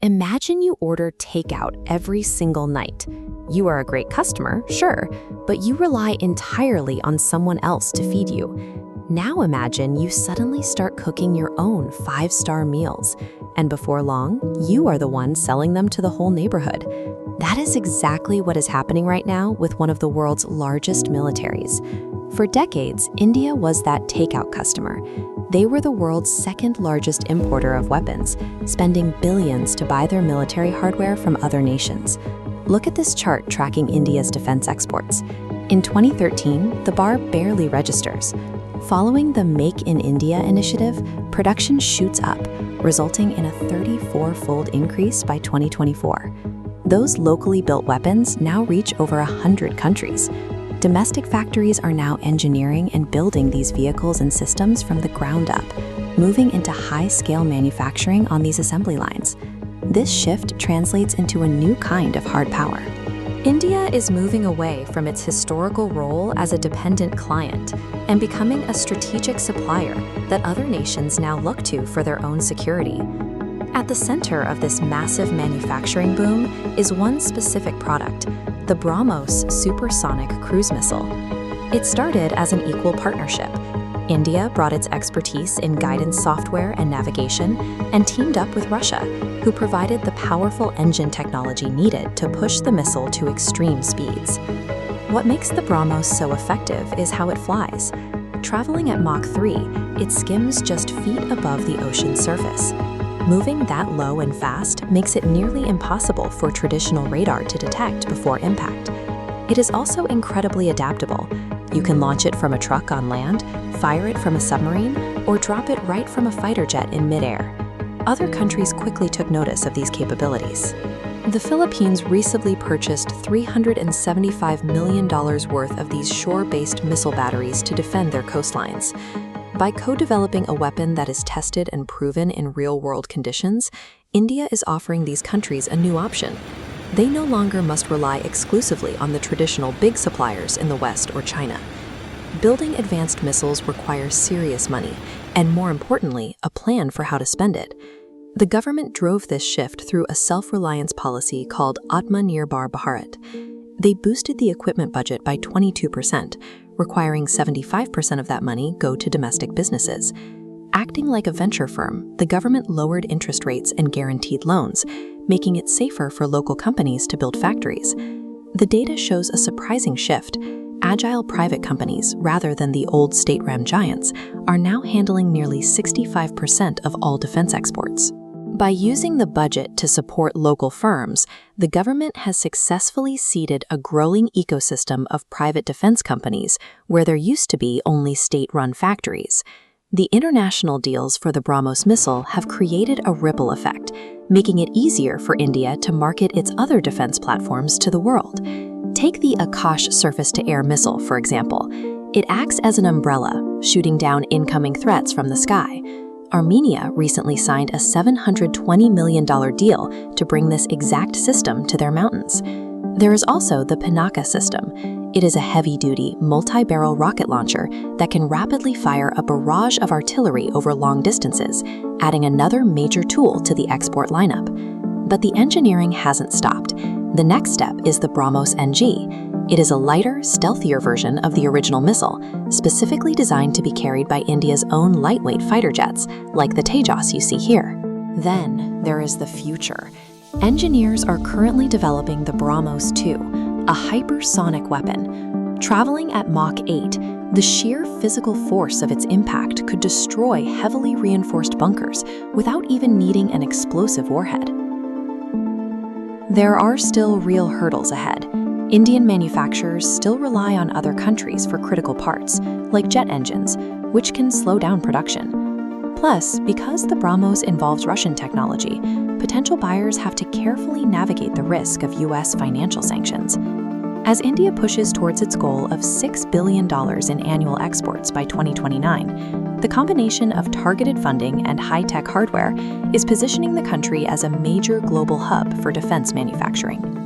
Imagine you order takeout every single night. You are a great customer, sure, but you rely entirely on someone else to feed you. Now imagine you suddenly start cooking your own 5-star meals, and before long, you are the one selling them to the whole neighborhood. That is exactly what is happening right now with one of the world's largest militaries. For decades, India was that takeout customer. They were the world's second largest importer of weapons, spending billions to buy their military hardware from other nations. Look at this chart tracking India's defense exports. In 2013, the bar barely registers. Following the Make in India initiative, production shoots up, resulting in a 34-fold increase by 2024. Those locally built weapons now reach over 100 countries. Domestic factories are now engineering and building these vehicles and systems from the ground up, moving into high-scale manufacturing on these assembly lines. This shift translates into a new kind of hard power. India is moving away from its historical role as a dependent client and becoming a strategic supplier that other nations now look to for their own security. At the center of this massive manufacturing boom is one specific product, the BrahMos supersonic cruise missile. It started as an equal partnership. India brought its expertise in guidance software and navigation and teamed up with Russia, who provided the powerful engine technology needed to push the missile to extreme speeds. What makes the BrahMos so effective is how it flies. Traveling at Mach 3, it skims just feet above the ocean's surface. Moving that low and fast makes it nearly impossible for traditional radar to detect before impact. It is also incredibly adaptable. You can launch it from a truck on land, fire it from a submarine, or drop it right from a fighter jet in midair. Other countries quickly took notice of these capabilities. The Philippines recently purchased $375 million worth of these shore-based missile batteries to defend their coastlines. By co-developing a weapon that is tested and proven in real-world conditions, India is offering these countries a new option. They no longer must rely exclusively on the traditional big suppliers in the West or China. Building advanced missiles requires serious money, and more importantly, a plan for how to spend it. The government drove this shift through a self-reliance policy called Atmanirbhar Bharat. They boosted the equipment budget by 22%, requiring 75% of that money go to domestic businesses. Acting like a venture firm, the government lowered interest rates and guaranteed loans, making it safer for local companies to build factories. The data shows a surprising shift. Agile private companies, rather than the old state-run giants, are now handling nearly 65% of all defense exports. By using the budget to support local firms, the government has successfully seeded a growing ecosystem of private defense companies where there used to be only state-run factories. The international deals for the BrahMos missile have created a ripple effect, making it easier for India to market its other defense platforms to the world. Take the Akash surface-to-air missile, for example. It acts as an umbrella, shooting down incoming threats from the sky. Armenia recently signed a $720 million deal to bring this exact system to their mountains. There is also the Pinaka system. It is a heavy-duty, multi-barrel rocket launcher that can rapidly fire a barrage of artillery over long distances, adding another major tool to the export lineup. But the engineering hasn't stopped. The next step is the BrahMos-NG. It is a lighter, stealthier version of the original missile, specifically designed to be carried by India's own lightweight fighter jets, like the Tejas you see here. Then there is the future. Engineers are currently developing the BrahMos-II, a hypersonic weapon. Traveling at Mach 8, the sheer physical force of its impact could destroy heavily reinforced bunkers without even needing an explosive warhead. There are still real hurdles ahead. Indian manufacturers still rely on other countries for critical parts, like jet engines, which can slow down production. Plus, because the BrahMos involves Russian technology, potential buyers have to carefully navigate the risk of US financial sanctions. As India pushes towards its goal of $6 billion in annual exports by 2029, the combination of targeted funding and high-tech hardware is positioning the country as a major global hub for defense manufacturing.